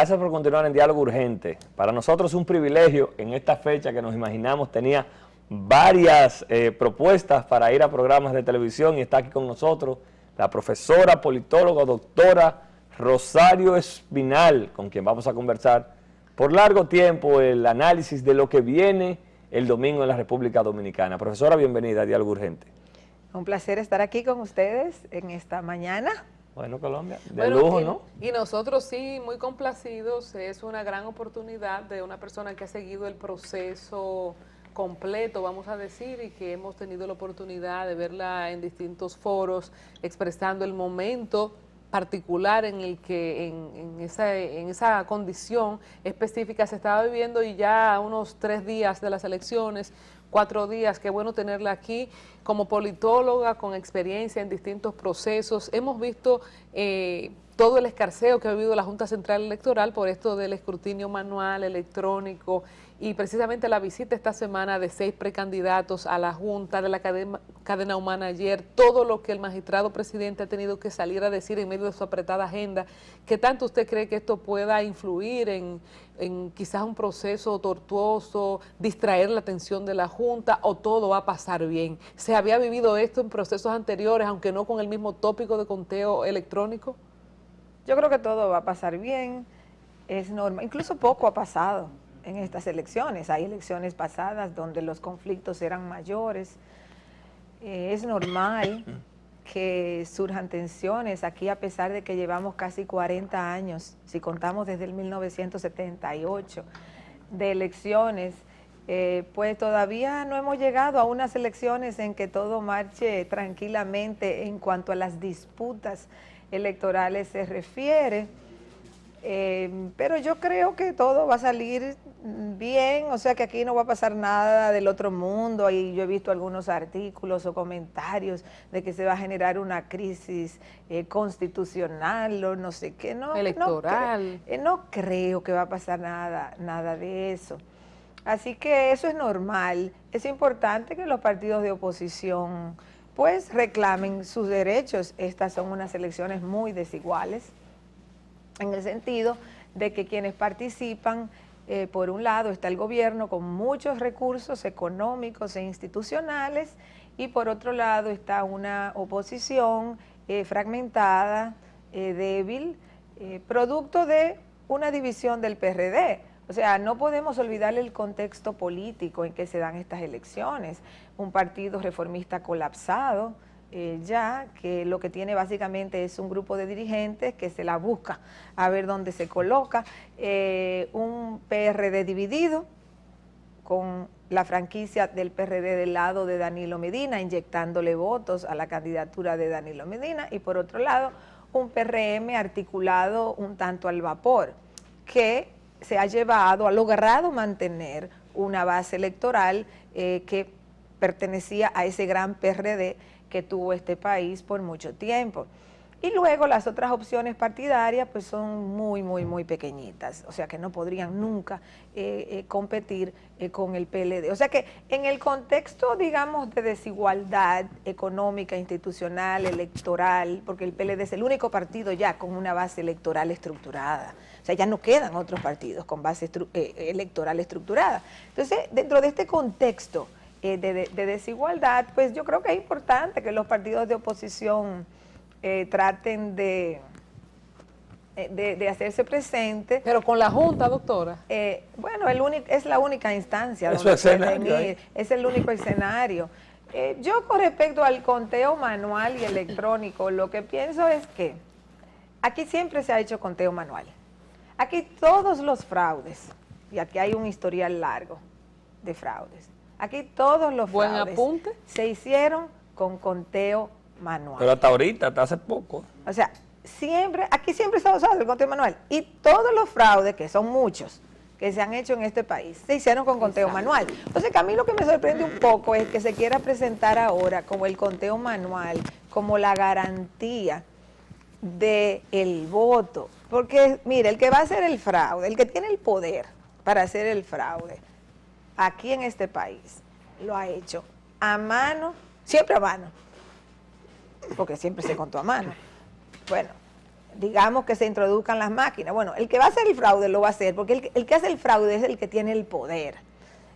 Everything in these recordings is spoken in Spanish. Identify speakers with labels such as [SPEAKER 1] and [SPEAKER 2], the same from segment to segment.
[SPEAKER 1] Gracias por continuar en Diálogo Urgente. Para nosotros es un privilegio en esta fecha que nos imaginamos tenía varias propuestas para ir a programas de televisión y está aquí con nosotros la profesora, politóloga, doctora Rosario Espinal, con quien vamos a conversar por largo tiempo el análisis de lo que viene el domingo en la República Dominicana. Profesora, bienvenida a Diálogo Urgente.
[SPEAKER 2] Un placer estar aquí con ustedes en esta mañana.
[SPEAKER 1] Bueno, Colombia, de lujo, ¿no?
[SPEAKER 3] Y nosotros sí, muy complacidos, es una gran oportunidad de una persona que ha seguido el proceso completo, vamos a decir, y que hemos tenido la oportunidad de verla en distintos foros, expresando el momento particular en el que en esa condición específica se estaba viviendo, y ya a unos 3 días de las elecciones, 4 días, qué bueno tenerla aquí como politóloga con experiencia en distintos procesos. Hemos visto todo el escarceo que ha vivido la Junta Central Electoral por esto del escrutinio manual, electrónico, y precisamente la visita esta semana de 6 precandidatos a la Junta, de la cadena humana ayer, todo lo que el magistrado presidente ha tenido que salir a decir en medio de su apretada agenda. ¿Qué tanto usted cree que esto pueda influir en quizás un proceso tortuoso, distraer la atención de la Junta, o todo va a pasar bien? ¿Se había vivido esto en procesos anteriores, aunque no con el mismo tópico de conteo electrónico?
[SPEAKER 2] Yo creo que todo va a pasar bien, es normal, incluso poco ha pasado en estas elecciones. Hay elecciones pasadas donde los conflictos eran mayores. Es normal que surjan tensiones aquí, a pesar de que llevamos casi 40 años, si contamos desde el 1978, de elecciones, pues todavía no hemos llegado a unas elecciones en que todo marche tranquilamente en cuanto a las disputas electorales se refiere. Pero yo creo que todo va a salir bien, o sea que aquí no va a pasar nada del otro mundo. Y yo he visto algunos artículos o comentarios de que se va a generar una crisis constitucional o no sé qué, no,
[SPEAKER 3] electoral.
[SPEAKER 2] No creo que va a pasar nada de eso. Así que eso es normal. Es importante que los partidos de oposición pues reclamen sus derechos. Estas son unas elecciones muy desiguales, en el sentido de que quienes participan, por un lado está el gobierno con muchos recursos económicos e institucionales, y por otro lado está una oposición fragmentada, débil, producto de una división del PRD. O sea, no podemos olvidar el contexto político en que se dan estas elecciones. Un partido reformista colapsado, ya que lo que tiene básicamente es un grupo de dirigentes que se la busca a ver dónde se coloca, un PRD dividido, con la franquicia del PRD del lado de Danilo Medina, inyectándole votos a la candidatura de Danilo Medina, y por otro lado un PRM articulado un tanto al vapor, que se ha logrado mantener una base electoral que pertenecía a ese gran PRD que tuvo este país por mucho tiempo. Y luego las otras opciones partidarias pues son muy pequeñitas, o sea que no podrían nunca competir con el PLD. O sea que en el contexto, digamos, de desigualdad económica, institucional, electoral, porque el PLD es el único partido ya con una base electoral estructurada, o sea, ya no quedan otros partidos con base electoral estructurada. Entonces, dentro de este contexto de desigualdad, pues yo creo que es importante que los partidos de oposición traten de hacerse presentes.
[SPEAKER 3] Pero con la Junta, doctora.
[SPEAKER 2] Bueno, es la única instancia
[SPEAKER 1] es
[SPEAKER 2] donde pueden ir, es el único escenario. Yo, con respecto al conteo manual y electrónico, lo que pienso es que aquí siempre se ha hecho conteo manual. Aquí todos los fraudes, y aquí hay un historial largo de fraudes, aquí todos los fraudes se hicieron con conteo manual.
[SPEAKER 1] Pero hasta ahorita, hasta hace poco.
[SPEAKER 2] O sea, aquí siempre se ha usado el conteo manual, y todos los fraudes, que son muchos, que se han hecho en este país, se hicieron con conteo manual. Entonces, que a mí lo que me sorprende un poco es que se quiera presentar ahora como el conteo manual, como la garantía del voto. Porque, mire, el que va a hacer el fraude, el que tiene el poder para hacer el fraude, aquí en este país, lo ha hecho a mano, siempre a mano, porque siempre se contó a mano. Bueno, digamos que se introduzcan las máquinas. Bueno, el que va a hacer el fraude lo va a hacer, porque el que hace el fraude es el que tiene el poder.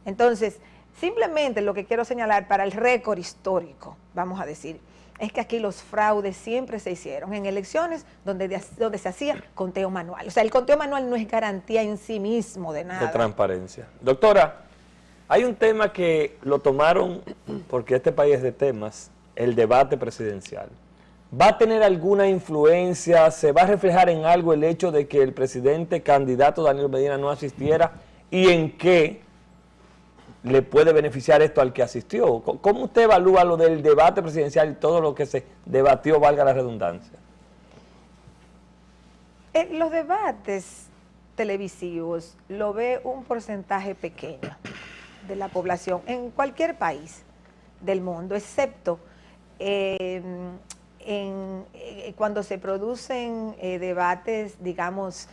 [SPEAKER 2] Entonces, simplemente lo que quiero señalar para el récord histórico, vamos a decir, es que aquí los fraudes siempre se hicieron en elecciones donde se hacía conteo manual. O sea, el conteo manual no es garantía en sí mismo de nada.
[SPEAKER 1] De transparencia. Doctora, hay un tema que lo tomaron, porque este país es de temas, el debate presidencial. ¿Va a tener alguna influencia? ¿Se va a reflejar en algo el hecho de que el presidente candidato Danilo Medina no asistiera? ¿Y en qué le puede beneficiar esto al que asistió? ¿Cómo usted evalúa lo del debate presidencial y todo lo que se debatió, valga la redundancia?
[SPEAKER 2] Los debates televisivos lo ve un porcentaje pequeño de la población en cualquier país del mundo, excepto cuando se producen debates, digamos,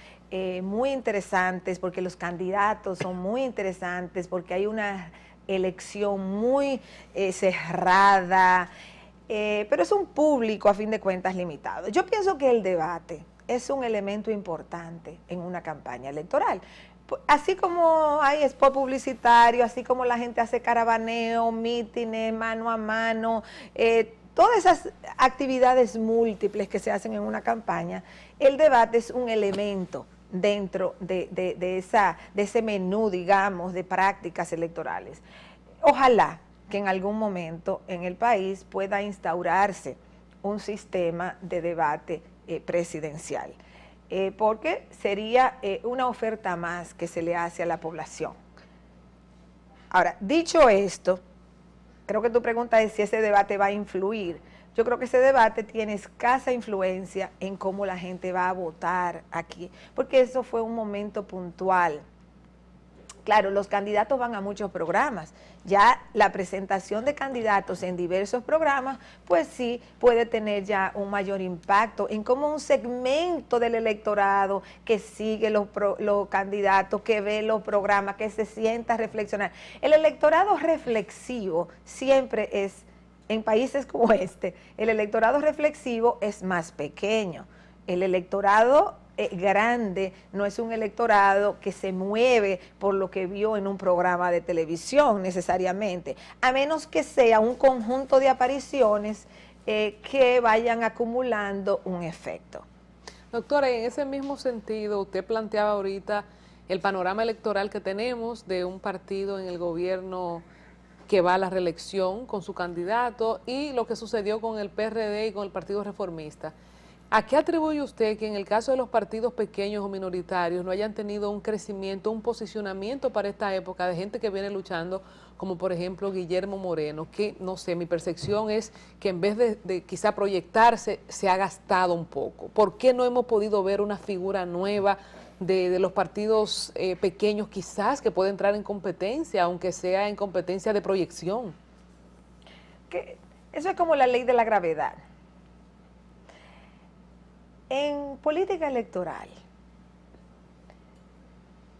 [SPEAKER 2] muy interesantes, porque los candidatos son muy interesantes, porque hay una elección muy cerrada, pero es un público a fin de cuentas limitado. Yo pienso que el debate es un elemento importante en una campaña electoral. Así como hay spot publicitario, así como la gente hace caravaneo, mítines, mano a mano, todas esas actividades múltiples que se hacen en una campaña, el debate es un elemento dentro de ese menú, digamos, de prácticas electorales. Ojalá que en algún momento en el país pueda instaurarse un sistema de debate presidencial, porque sería una oferta más que se le hace a la población. Ahora, dicho esto, creo que tu pregunta es si ese debate va a influir. Yo creo que ese debate tiene escasa influencia en cómo la gente va a votar aquí, porque eso fue un momento puntual. Claro, los candidatos van a muchos programas. Ya la presentación de candidatos en diversos programas, pues sí puede tener ya un mayor impacto en cómo un segmento del electorado que sigue los candidatos, que ve los programas, que se sienta a reflexionar. El electorado reflexivo siempre es, en países como este, el electorado reflexivo es más pequeño. El electorado grande no es un electorado que se mueve por lo que vio en un programa de televisión necesariamente, a menos que sea un conjunto de apariciones que vayan acumulando un efecto.
[SPEAKER 3] Doctora, en ese mismo sentido, usted planteaba ahorita el panorama electoral que tenemos de un partido en el gobierno que va a la reelección con su candidato y lo que sucedió con el PRD y con el Partido Reformista. ¿A qué atribuye usted que en el caso de los partidos pequeños o minoritarios no hayan tenido un crecimiento, un posicionamiento para esta época de gente que viene luchando, como por ejemplo Guillermo Moreno, que no sé, mi percepción es que en vez de quizá proyectarse, se ha gastado un poco? ¿Por qué no hemos podido ver una figura nueva de los partidos pequeños quizás que puede entrar en competencia, aunque sea en competencia de proyección?
[SPEAKER 2] Que eso es como la ley de la gravedad. En política electoral,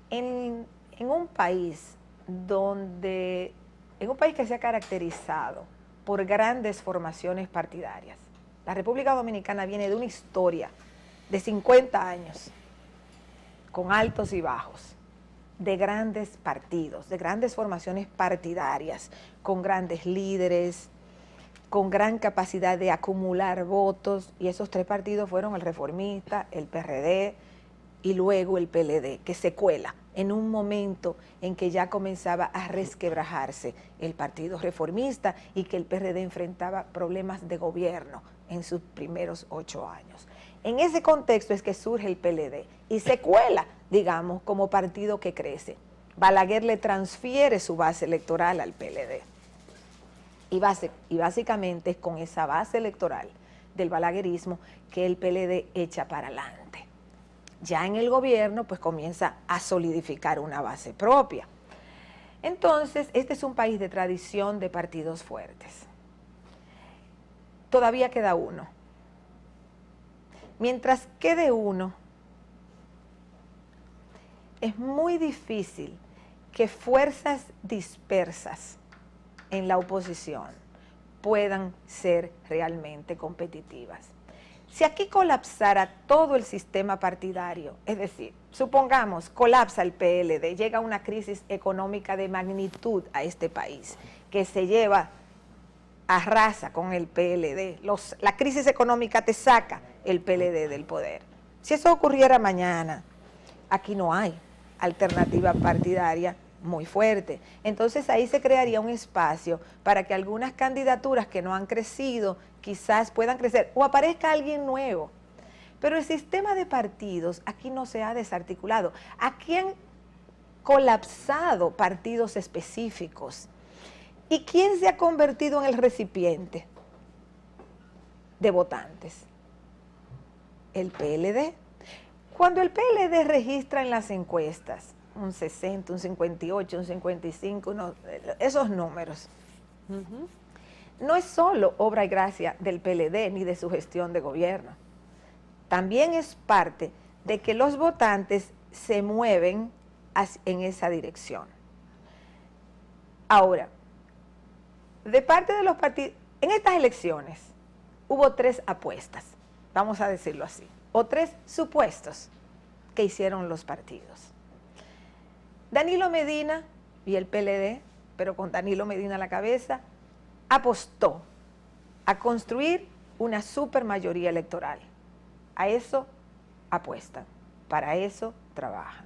[SPEAKER 2] en un país que se ha caracterizado por grandes formaciones partidarias, la República Dominicana viene de una historia de 50 años, con altos y bajos, de grandes partidos, de grandes formaciones partidarias, con grandes líderes, con gran capacidad de acumular votos, y esos tres partidos fueron el Reformista, el PRD y luego el PLD, que se cuela en un momento en que ya comenzaba a resquebrajarse el Partido Reformista y que el PRD enfrentaba problemas de gobierno en sus primeros 8 años. En ese contexto es que surge el PLD y se cuela, digamos, como partido que crece. Balaguer le transfiere su base electoral al PLD. Y básicamente es con esa base electoral del balaguerismo que el PLD echa para adelante. Ya en el gobierno pues comienza a solidificar una base propia. Entonces, este es un país de tradición de partidos fuertes. Todavía queda uno. Mientras quede uno, es muy difícil que fuerzas dispersas en la oposición puedan ser realmente competitivas. Si aquí colapsara todo el sistema partidario, es decir, supongamos, colapsa el PLD, llega una crisis económica de magnitud a este país, que se lleva, arrasa con el PLD, la crisis económica te saca el PLD del poder. Si eso ocurriera mañana, aquí no hay alternativa partidaria muy fuerte. Entonces ahí se crearía un espacio para que algunas candidaturas que no han crecido quizás puedan crecer o aparezca alguien nuevo. Pero el sistema de partidos aquí no se ha desarticulado. Aquí han colapsado partidos específicos. ¿Y quién se ha convertido en el recipiente de votantes? El PLD. Cuando el PLD registra en las encuestas un 60, un 58, un 55, esos números, no es solo obra y gracia del PLD ni de su gestión de gobierno. También es parte de que los votantes se mueven en esa dirección. Ahora, de parte de los partidos, en estas elecciones hubo 3 apuestas, vamos a decirlo así, o 3 supuestos que hicieron los partidos. Danilo Medina y el PLD, pero con Danilo Medina a la cabeza, apostó a construir una supermayoría electoral. A eso apuestan, para eso trabajan.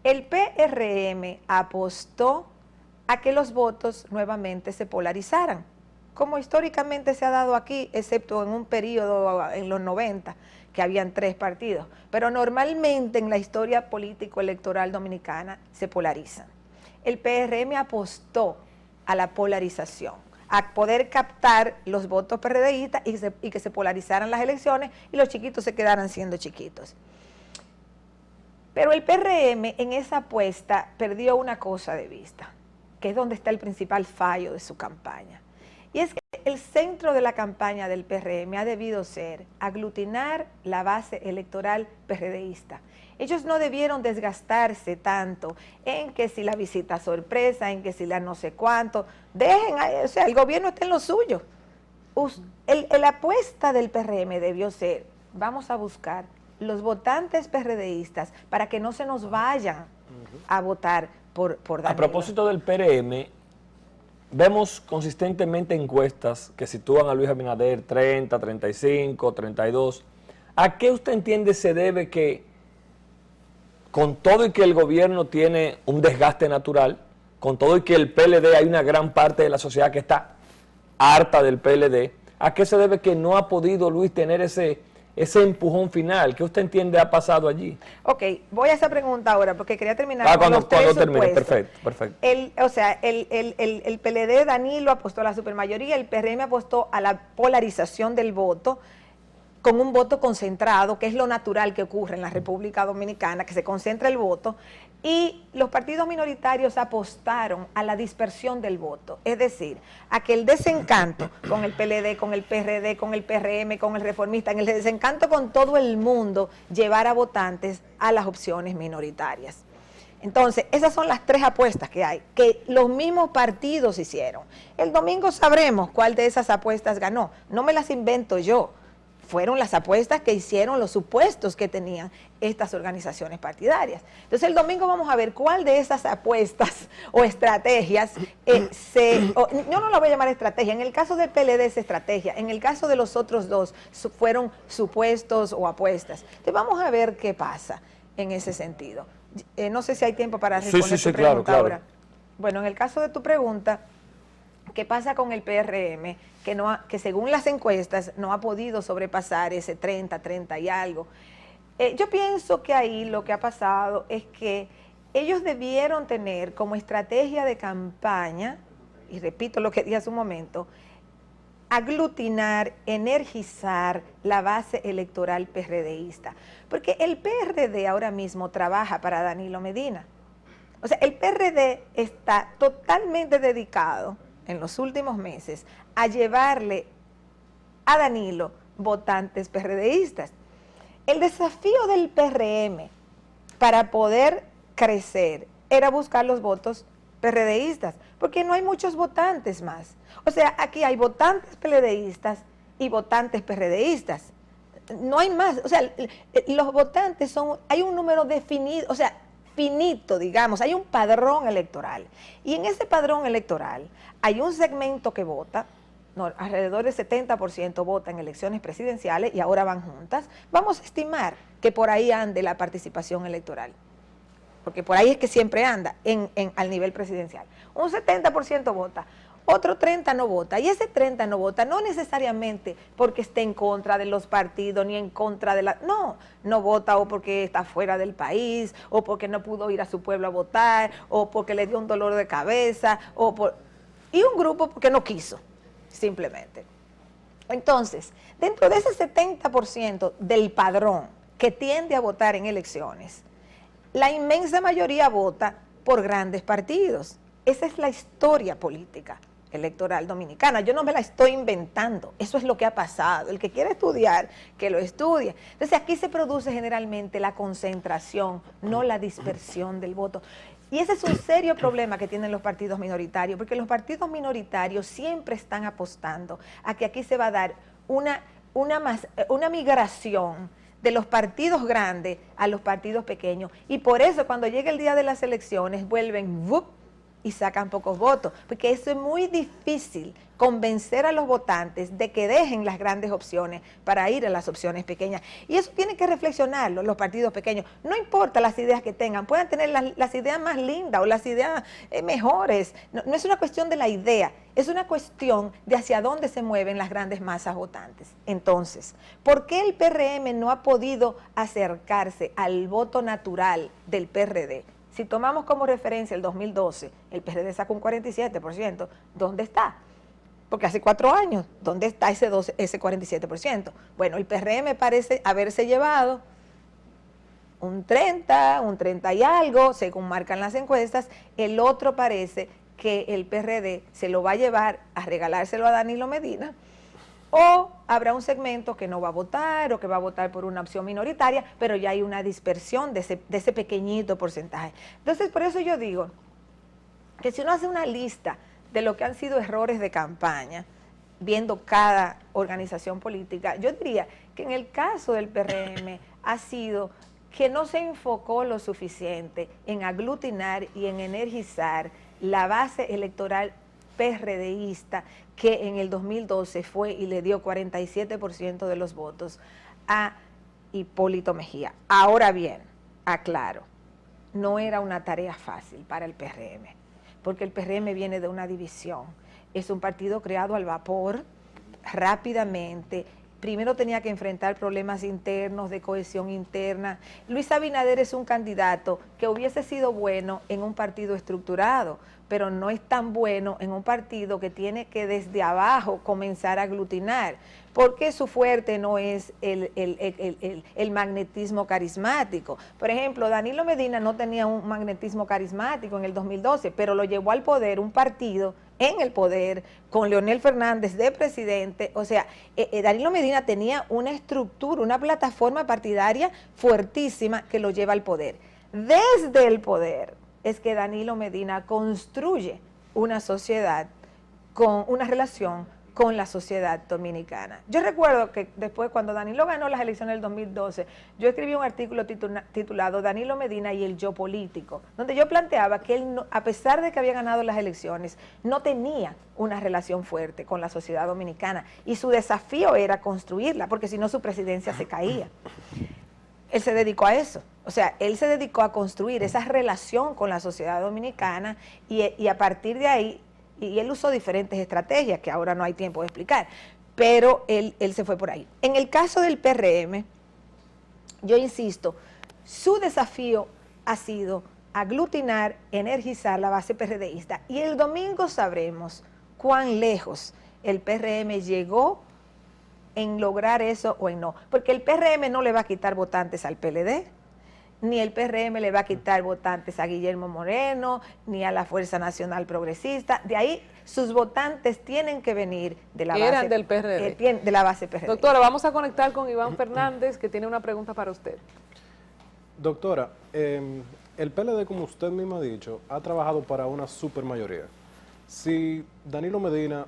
[SPEAKER 2] El PRM apostó a que los votos nuevamente se polarizaran, como históricamente se ha dado aquí, excepto en un periodo en los 90, que habían 3 partidos, pero normalmente en la historia político-electoral dominicana se polarizan. El PRM apostó a la polarización, a poder captar los votos PRDistas y que se polarizaran las elecciones y los chiquitos se quedaran siendo chiquitos. Pero el PRM en esa apuesta perdió una cosa de vista, que es donde está el principal fallo de su campaña. Y es que el centro de la campaña del PRM ha debido ser aglutinar la base electoral PRDista. Ellos no debieron desgastarse tanto en que si la visita sorpresa, en que si la no sé cuánto, o sea, el gobierno está en lo suyo. La apuesta del PRM debió ser, vamos a buscar los votantes PRDistas para que no se nos vayan a votar por Danilo.
[SPEAKER 1] A propósito del PRM, vemos consistentemente encuestas que sitúan a Luis Abinader 30, 35, 32. ¿A qué usted entiende se debe que, con todo y que el gobierno tiene un desgaste natural, con todo y que el PLD, hay una gran parte de la sociedad que está harta del PLD, ¿a qué se debe que no ha podido Luis tener ese empujón final? ¿Qué usted entiende ha pasado allí?
[SPEAKER 2] Ok, voy a esa pregunta ahora porque quería terminar con
[SPEAKER 1] cuando
[SPEAKER 2] los 3
[SPEAKER 1] termine,
[SPEAKER 2] supuestos.
[SPEAKER 1] perfecto.
[SPEAKER 2] El PLD, Danilo apostó a la supermayoría, el PRM apostó a la polarización del voto con un voto concentrado, que es lo natural que ocurre en la República Dominicana, que se concentra el voto, y los partidos minoritarios apostaron a la dispersión del voto, es decir, a que el desencanto con el PLD, con el PRD, con el PRM, con el Reformista, en el desencanto con todo el mundo, llevara votantes a las opciones minoritarias. Entonces, esas son las 3 apuestas que hay, que los mismos partidos hicieron. El domingo sabremos cuál de esas apuestas ganó, no me las invento yo. Fueron las apuestas que hicieron, los supuestos que tenían estas organizaciones partidarias. Entonces el domingo vamos a ver cuál de esas apuestas o estrategias, yo no la voy a llamar estrategia, en el caso del PLD es estrategia, en el caso de los otros 2 fueron supuestos o apuestas. Entonces vamos a ver qué pasa en ese sentido. No sé si hay tiempo para responder tu pregunta
[SPEAKER 1] claro.
[SPEAKER 2] ahora. Bueno, en el caso de tu pregunta, ¿qué pasa con el PRM? Que según las encuestas no ha podido sobrepasar ese 30 y algo. Yo pienso que ahí lo que ha pasado es que ellos debieron tener como estrategia de campaña, y repito lo que dije hace un momento, aglutinar, energizar la base electoral PRDista. Porque el PRD ahora mismo trabaja para Danilo Medina. O sea, el PRD está totalmente dedicado en los últimos meses a llevarle a Danilo votantes PRDistas. El desafío del PRM para poder crecer era buscar los votos PRDistas, porque no hay muchos votantes más. O sea, aquí hay votantes PLDistas y votantes PRDistas. no hay más, o sea, los votantes son, hay un número definido, o sea, finito, digamos, hay un padrón electoral. Y en ese padrón electoral hay un segmento que vota, no, alrededor del 70% vota en elecciones presidenciales y ahora van juntas. Vamos a estimar que por ahí ande la participación electoral, porque por ahí es que siempre anda al nivel presidencial. Un 70% vota, otro 30% no vota, y ese 30% no vota no necesariamente porque esté en contra de los partidos ni en contra de la... No vota o porque está fuera del país, o porque no pudo ir a su pueblo a votar, o porque le dio un dolor de cabeza, y un grupo porque no quiso, simplemente. Entonces, dentro de ese 70% del padrón que tiende a votar en elecciones, la inmensa mayoría vota por grandes partidos. Esa es la historia política electoral dominicana. Yo no me la estoy inventando, eso es lo que ha pasado. El que quiere estudiar, que lo estudie. Entonces aquí se produce generalmente la concentración, no la dispersión del voto. Y ese es un serio problema que tienen los partidos minoritarios, porque los partidos minoritarios siempre están apostando a que aquí se va a dar una migración de los partidos grandes a los partidos pequeños. Y por eso cuando llega el día de las elecciones vuelven ¡vup! Y sacan pocos votos, porque eso es muy difícil, convencer a los votantes de que dejen las grandes opciones para ir a las opciones pequeñas. Y eso tienen que reflexionarlo los partidos pequeños. No importa las ideas que tengan, puedan tener las ideas más lindas o las ideas mejores. No es una cuestión de la idea, es una cuestión de hacia dónde se mueven las grandes masas votantes. Entonces, ¿por qué el PRM no ha podido acercarse al voto natural del PRD? Si tomamos como referencia el 2012, el PRD sacó un 47%, ¿dónde está? Porque hace 4 años, ¿dónde está ese 47%? Bueno, el PRM parece haberse llevado un 30 y algo, según marcan las encuestas. El otro parece que el PRD se lo va a llevar a regalárselo a Danilo Medina, o habrá un segmento que no va a votar o que va a votar por una opción minoritaria, pero ya hay una dispersión de ese pequeñito porcentaje. Entonces, por eso yo digo que si uno hace una lista de lo que han sido errores de campaña, viendo cada organización política, yo diría que en el caso del PRM ha sido que no se enfocó lo suficiente en aglutinar y en energizar la base electoral PRDista, que en el 2012 fue y le dio 47% de los votos a Hipólito Mejía. Ahora bien, aclaro, no era una tarea fácil para el PRM, porque el PRM viene de una división, es un partido creado al vapor, rápidamente. Primero tenía que enfrentar problemas internos, de cohesión interna. Luis Abinader es un candidato que hubiese sido bueno en un partido estructurado, pero no es tan bueno en un partido que tiene que desde abajo comenzar a aglutinar, porque su fuerte no es el magnetismo carismático. Por ejemplo, Danilo Medina no tenía un magnetismo carismático en el 2012, pero lo llevó al poder un partido en el poder, con Leonel Fernández de presidente. O sea, Danilo Medina tenía una estructura, una plataforma partidaria fuertísima que lo lleva al poder. Desde el poder es que Danilo Medina construye una sociedad con una relación con la sociedad dominicana. Yo recuerdo que después, cuando Danilo ganó las elecciones del 2012, yo escribí un artículo titulado Danilo Medina y el yo político, donde yo planteaba que él, a pesar de que había ganado las elecciones, no tenía una relación fuerte con la sociedad dominicana, y su desafío era construirla, porque si no su presidencia se caía. Él se dedicó a eso, o sea, él se dedicó a construir esa relación con la sociedad dominicana, y a partir de ahí, y él usó diferentes estrategias que ahora no hay tiempo de explicar, pero él se fue por ahí. En el caso del PRM, yo insisto, su desafío ha sido aglutinar, energizar la base PRDista, y el domingo sabremos cuán lejos el PRM llegó en lograr eso o en no, porque el PRM no le va a quitar votantes al PLD, ni el PRM le va a quitar votantes a Guillermo Moreno, ni a la Fuerza Nacional Progresista. De ahí sus votantes tienen que venir de la base
[SPEAKER 3] del PRD.
[SPEAKER 2] De la base PRD.
[SPEAKER 3] Doctora, vamos a conectar con Iván Fernández, que tiene una pregunta para usted.
[SPEAKER 4] Doctora, el PLD, como usted mismo ha dicho, ha trabajado para una supermayoría. Si Danilo Medina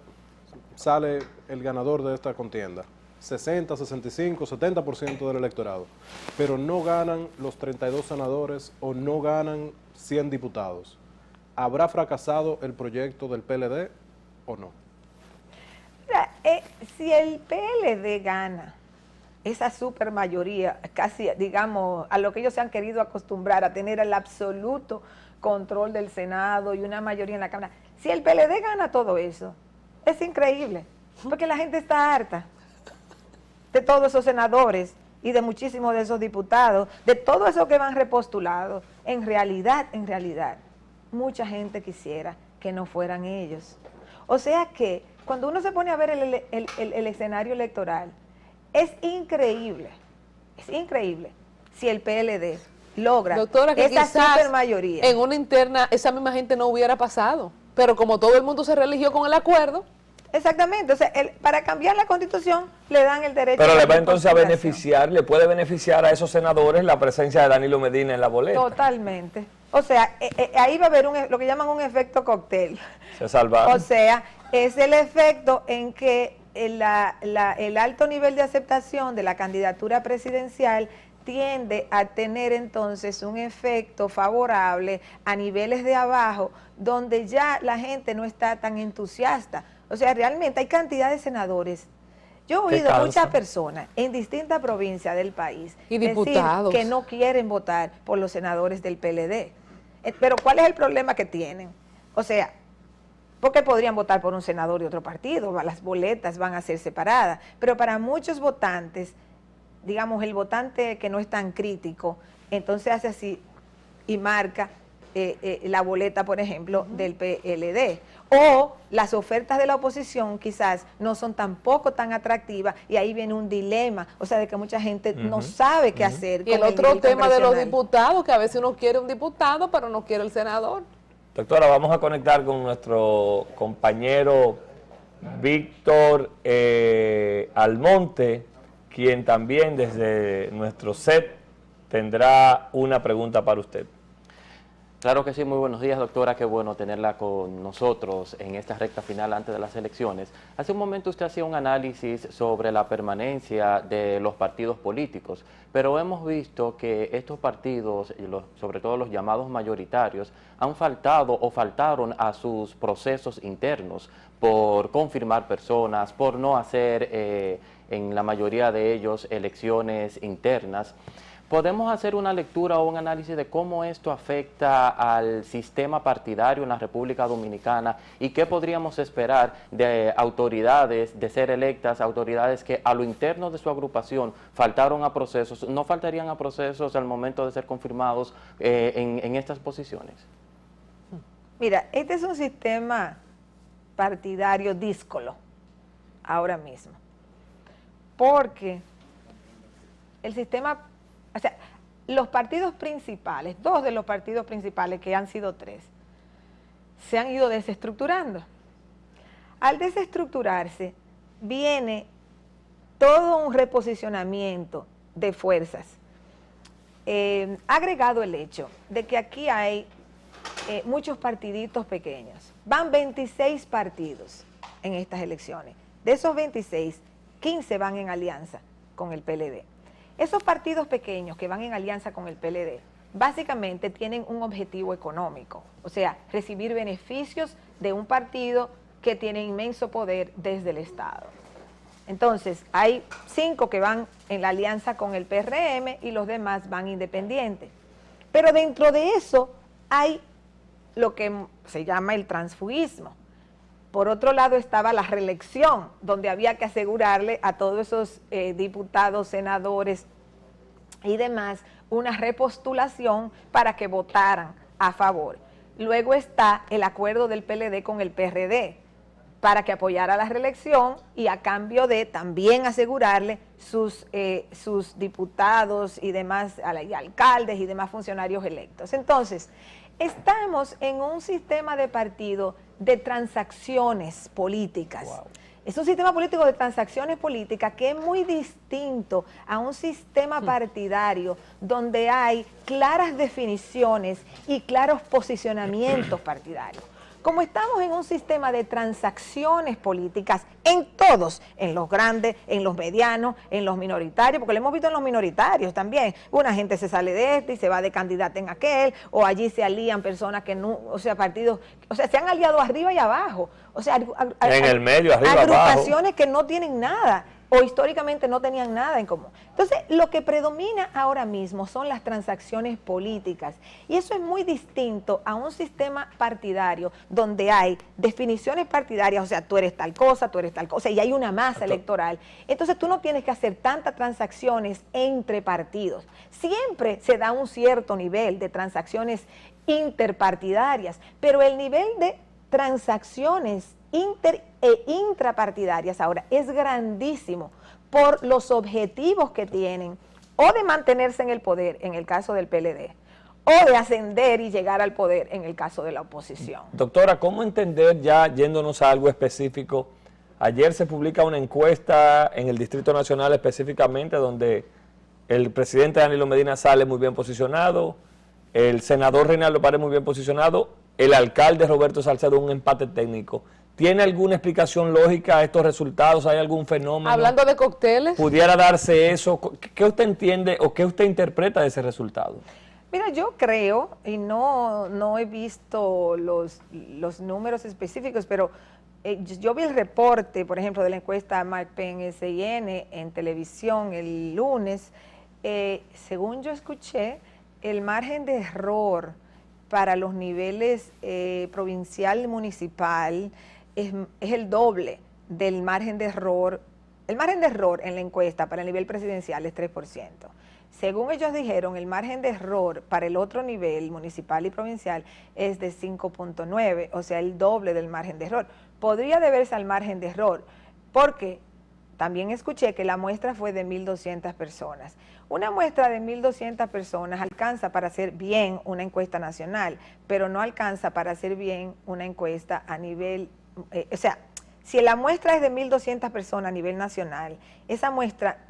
[SPEAKER 4] sale el ganador de esta contienda, 60, 65, 70% del electorado, pero no ganan los 32 senadores o no ganan 100 diputados. ¿Habrá fracasado el proyecto del PLD o no?
[SPEAKER 2] Mira, si el PLD gana esa supermayoría, casi, digamos, a lo que ellos se han querido acostumbrar, a tener el absoluto control del Senado y una mayoría en la Cámara, si el PLD gana todo eso, es increíble, porque la gente está harta de todos esos senadores y de muchísimos de esos diputados, de todo eso que van repostulados. En realidad, mucha gente quisiera que no fueran ellos. O sea que, cuando uno se pone a ver el escenario electoral, es increíble si el PLD logra
[SPEAKER 3] Doctora, que
[SPEAKER 2] esa
[SPEAKER 3] quizás
[SPEAKER 2] supermayoría.
[SPEAKER 3] en una interna esa misma gente no hubiera pasado, pero como todo el mundo se religió con el acuerdo.
[SPEAKER 2] Exactamente, o sea, para cambiar la Constitución le dan el derecho
[SPEAKER 1] Pero
[SPEAKER 2] a la
[SPEAKER 1] le va entonces a
[SPEAKER 2] postulación.
[SPEAKER 1] beneficiar, le puede beneficiar a esos senadores la presencia de Danilo Medina en la boleta.
[SPEAKER 2] Totalmente. O sea, ahí va a haber lo que llaman un efecto cóctel.
[SPEAKER 1] Se salvaron.
[SPEAKER 2] O sea, es el efecto en que el alto nivel de aceptación de la candidatura presidencial tiende a tener entonces un efecto favorable a niveles de abajo, donde ya la gente no está tan entusiasta. O sea, realmente hay cantidad de senadores. Yo he oído muchas personas en distintas provincias del país
[SPEAKER 3] Y
[SPEAKER 2] decir
[SPEAKER 3] diputados
[SPEAKER 2] que no quieren votar por los senadores del PLD. Pero ¿cuál es el problema que tienen? O sea, porque podrían votar por un senador de otro partido, las boletas van a ser separadas, pero para muchos votantes, digamos, el votante que no es tan crítico, entonces hace así y marca la boleta, por ejemplo, del PLD. O las ofertas de la oposición quizás no son tampoco tan atractivas y ahí viene un dilema, o sea, de que mucha gente no sabe qué hacer.
[SPEAKER 3] Y el
[SPEAKER 2] con
[SPEAKER 3] otro
[SPEAKER 2] nivel
[SPEAKER 3] tema de los
[SPEAKER 2] congresional.
[SPEAKER 3] diputados, que a veces uno quiere un diputado, pero no quiere el senador.
[SPEAKER 1] Doctora, vamos a conectar con nuestro compañero Víctor Almonte, quien también desde nuestro set tendrá una pregunta para usted.
[SPEAKER 5] Claro que sí, muy buenos días, doctora, qué bueno tenerla con nosotros en esta recta final antes de las elecciones. Hace un momento usted hacía un análisis sobre la permanencia de los partidos políticos, pero hemos visto que estos partidos, sobre todo los llamados mayoritarios, han faltado o faltaron a sus procesos internos por confirmar personas, por no hacer en la mayoría de ellos elecciones internas. ¿Podemos hacer una lectura o un análisis de cómo esto afecta al sistema partidario en la República Dominicana y qué podríamos esperar de autoridades, de ser electas, autoridades que a lo interno de su agrupación faltaron a procesos, no faltarían a procesos al momento de ser confirmados en estas posiciones?
[SPEAKER 2] Mira, este es un sistema partidario díscolo ahora mismo, porque el sistema, o sea, los partidos principales, dos de los partidos principales, que han sido tres, se han ido desestructurando. Al desestructurarse, viene todo un reposicionamiento de fuerzas. Agregado el hecho de que aquí hay muchos partiditos pequeños. Van 26 partidos en estas elecciones. De esos 26, 15 van en alianza con el PLD. Esos partidos pequeños que van en alianza con el PLD, básicamente tienen un objetivo económico, o sea, recibir beneficios de un partido que tiene inmenso poder desde el Estado. Entonces, hay 5 que van en la alianza con el PRM y los demás van independientes. Pero dentro de eso hay lo que se llama el transfugismo. Por otro lado estaba la reelección, donde había que asegurarle a todos esos diputados, senadores y demás una repostulación para que votaran a favor. Luego está el acuerdo del PLD con el PRD para que apoyara la reelección y a cambio de también asegurarle sus diputados y demás, y alcaldes y demás funcionarios electos. Entonces, estamos en un sistema de partido de transacciones políticas. Wow. Es un sistema político de transacciones políticas que es muy distinto a un sistema partidario donde hay claras definiciones y claros posicionamientos partidarios. como estamos en un sistema de transacciones políticas en todos, en los grandes, en los medianos, en los minoritarios, porque lo hemos visto en los minoritarios también, una gente se sale de este y se va de candidata en aquel, o allí se alían personas que no, o sea, partidos, o sea, se han aliado arriba y abajo, o sea,
[SPEAKER 1] en el medio, arriba,
[SPEAKER 2] agrupaciones
[SPEAKER 1] abajo,
[SPEAKER 2] que no tienen nada, o históricamente no tenían nada en común. Entonces, lo que predomina ahora mismo son las transacciones políticas, y eso es muy distinto a un sistema partidario donde hay definiciones partidarias, o sea, tú eres tal cosa, y hay una masa electoral. Entonces, tú no tienes que hacer tantas transacciones entre partidos. Siempre se da un cierto nivel de transacciones interpartidarias, pero el nivel de transacciones inter e intrapartidarias ahora es grandísimo por los objetivos que tienen, o de mantenerse en el poder en el caso del PLD, o de ascender y llegar al poder en el caso de la oposición.
[SPEAKER 1] Doctora, ¿cómo entender, ya yéndonos a algo específico? Ayer se publica una encuesta en el Distrito Nacional específicamente, donde el presidente Danilo Medina sale muy bien posicionado, el senador Reinaldo Pared muy bien posicionado, el alcalde Roberto Salcedo un empate técnico. ¿Tiene alguna explicación lógica a estos resultados? ¿Hay algún fenómeno?
[SPEAKER 3] Hablando de cócteles.
[SPEAKER 1] ¿Pudiera darse eso? ¿Qué usted entiende o qué usted interpreta de ese resultado?
[SPEAKER 2] Mira, yo creo, y no he visto los números específicos, pero yo vi el reporte, por ejemplo, de la encuesta Marpen SIN en televisión el lunes. Según yo escuché, el margen de error para los niveles provincial y municipal es el doble del margen de error. El margen de error en la encuesta para el nivel presidencial es 3%. Según ellos dijeron, el margen de error para el otro nivel, municipal y provincial, es de 5.9, o sea, el doble del margen de error. Podría deberse al margen de error, porque también escuché que la muestra fue de 1.200 personas. Una muestra de 1.200 personas alcanza para hacer bien una encuesta nacional, pero no alcanza para hacer bien una encuesta a nivel, o sea, si la muestra es de 1.200 personas a nivel nacional, esa muestra,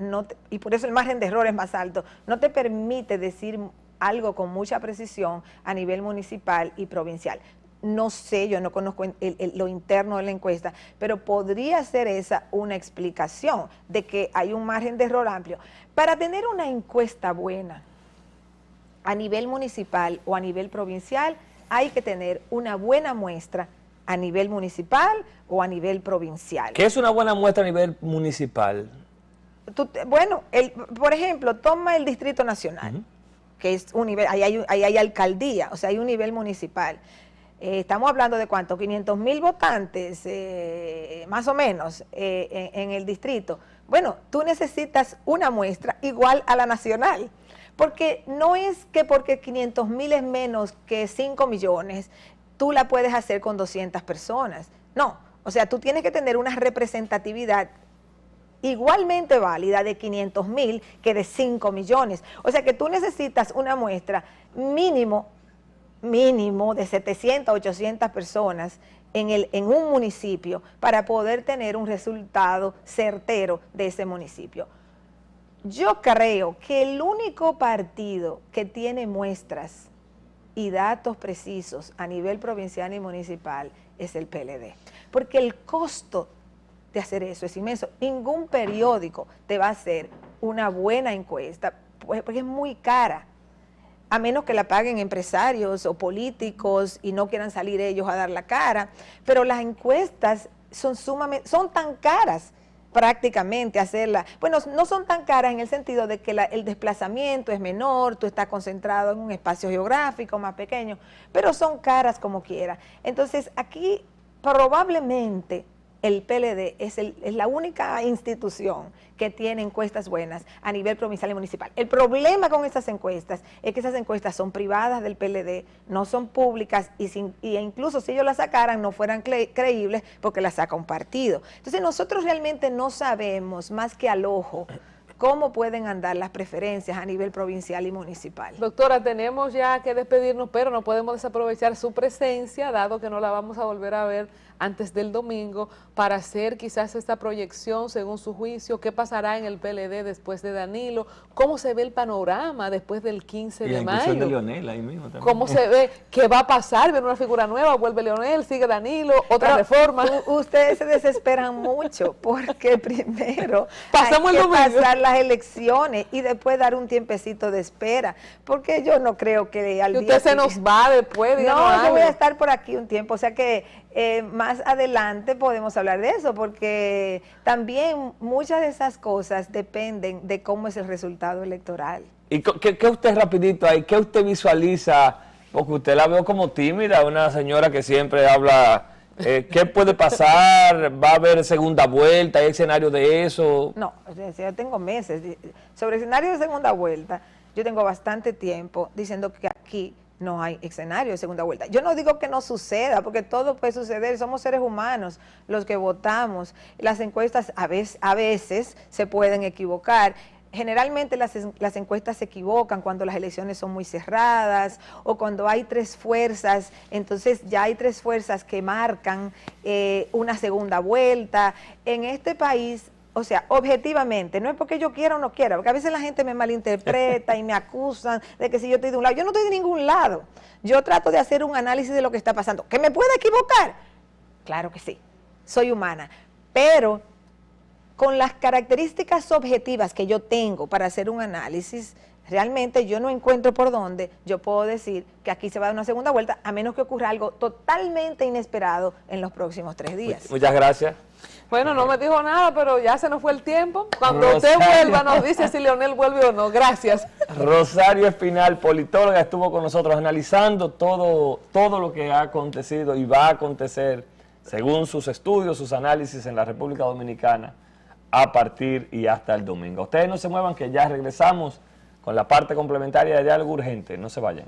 [SPEAKER 2] y por eso el margen de error es más alto, no te permite decir algo con mucha precisión a nivel municipal y provincial. No sé, yo no conozco lo interno de la encuesta, pero podría ser esa una explicación de que hay un margen de error amplio. Para tener una encuesta buena a nivel municipal o a nivel provincial, hay que tener una buena muestra a nivel municipal o a nivel provincial.
[SPEAKER 1] ¿Qué es una buena muestra a nivel municipal?
[SPEAKER 2] Bueno, por ejemplo, toma el Distrito Nacional, que es un nivel, ahí hay alcaldía, o sea, hay un nivel municipal. Estamos hablando de ¿cuánto? 500,000 votantes, más o menos, en el distrito. Bueno, tú necesitas una muestra igual a la nacional, porque no es que porque 500,000 es menos que 5 millones, tú la puedes hacer con 200 personas. No, o sea, tú tienes que tener una representatividad igualmente válida de 500,000 que de 5 millones. O sea que tú necesitas una muestra mínimo de 700 a 800 personas en un municipio para poder tener un resultado certero de ese municipio. Yo creo que el único partido que tiene muestras y datos precisos a nivel provincial y municipal es el PLD, porque el costo de hacer eso es inmenso. Ningún periódico te va a hacer una buena encuesta, porque es muy cara, a menos que la paguen empresarios o políticos y no quieran salir ellos a dar la cara, pero las encuestas son tan caras prácticamente hacerla. Bueno, no son tan caras en el sentido de que el desplazamiento es menor, tú estás concentrado en un espacio geográfico más pequeño, pero son caras como quiera. Entonces, aquí probablemente el PLD es la única institución que tiene encuestas buenas a nivel provincial y municipal. El problema con esas encuestas es que esas encuestas son privadas del PLD, no son públicas y incluso si ellos las sacaran no fueran creíbles porque las saca un partido. Entonces nosotros realmente no sabemos más que al ojo cómo pueden andar las preferencias a nivel provincial y municipal.
[SPEAKER 3] Doctora, tenemos ya que despedirnos, pero no podemos desaprovechar su presencia, dado que no la vamos a volver a ver antes del domingo, para hacer quizás esta proyección según su juicio, qué pasará en el PLD después de Danilo, cómo se ve el panorama después del 15 de mayo.
[SPEAKER 1] Y la inclusión de Leonel ahí mismo también.
[SPEAKER 3] ¿Cómo se ve? ¿Qué va a pasar? ¿Viene una figura nueva? ¿Vuelve Leonel? ¿Sigue Danilo? ¿Otra reforma?
[SPEAKER 2] Ustedes se desesperan mucho porque primero
[SPEAKER 3] Pasamos
[SPEAKER 2] hay
[SPEAKER 3] el
[SPEAKER 2] que
[SPEAKER 3] domingo.
[SPEAKER 2] pasar las elecciones y después dar un tiempecito de espera, porque yo no creo que al
[SPEAKER 3] Que
[SPEAKER 2] día
[SPEAKER 3] usted se nos va después. díganos
[SPEAKER 2] No, yo voy a
[SPEAKER 3] algo.
[SPEAKER 2] estar por aquí un tiempo, o sea que más adelante podemos hablar de eso, porque también muchas de esas cosas dependen de cómo es el resultado electoral.
[SPEAKER 1] ¿Y qué usted rapidito ahí, qué usted visualiza? Porque usted la veo como tímida, una señora que siempre habla, ¿qué puede pasar? ¿Va a haber segunda vuelta? ¿Hay escenario de eso?
[SPEAKER 2] No, o sea, yo tengo meses. Sobre escenario de segunda vuelta, yo tengo bastante tiempo diciendo que aquí no hay escenario de segunda vuelta. Yo no digo que no suceda, porque todo puede suceder, somos seres humanos los que votamos. Las encuestas a veces se pueden equivocar. Generalmente las encuestas se equivocan cuando las elecciones son muy cerradas o cuando hay tres fuerzas, entonces ya hay tres fuerzas que marcan una segunda vuelta. En este país, o sea, objetivamente, no es porque yo quiera o no quiera, porque a veces la gente me malinterpreta y me acusan de que si yo estoy de un lado, yo no estoy de ningún lado. Yo trato de hacer un análisis de lo que está pasando. ¿Que me pueda equivocar? Claro que sí, soy humana, pero con las características objetivas que yo tengo para hacer un análisis, realmente yo no encuentro por dónde yo puedo decir que aquí se va a dar una segunda vuelta, a menos que ocurra algo totalmente inesperado en los próximos 3 días.
[SPEAKER 1] Muchas gracias.
[SPEAKER 3] Bueno, no me dijo nada, pero ya se nos fue el tiempo. Cuando usted
[SPEAKER 1] Rosario.
[SPEAKER 3] vuelva nos dice si Leonel vuelve o no. Gracias.
[SPEAKER 1] Rosario Espinal, politóloga, estuvo con nosotros analizando todo lo que ha acontecido y va a acontecer según sus estudios, sus análisis en la República Dominicana a partir y hasta el domingo. Ustedes no se muevan, que ya regresamos con la parte complementaria de Diálogo Urgente. No se vayan.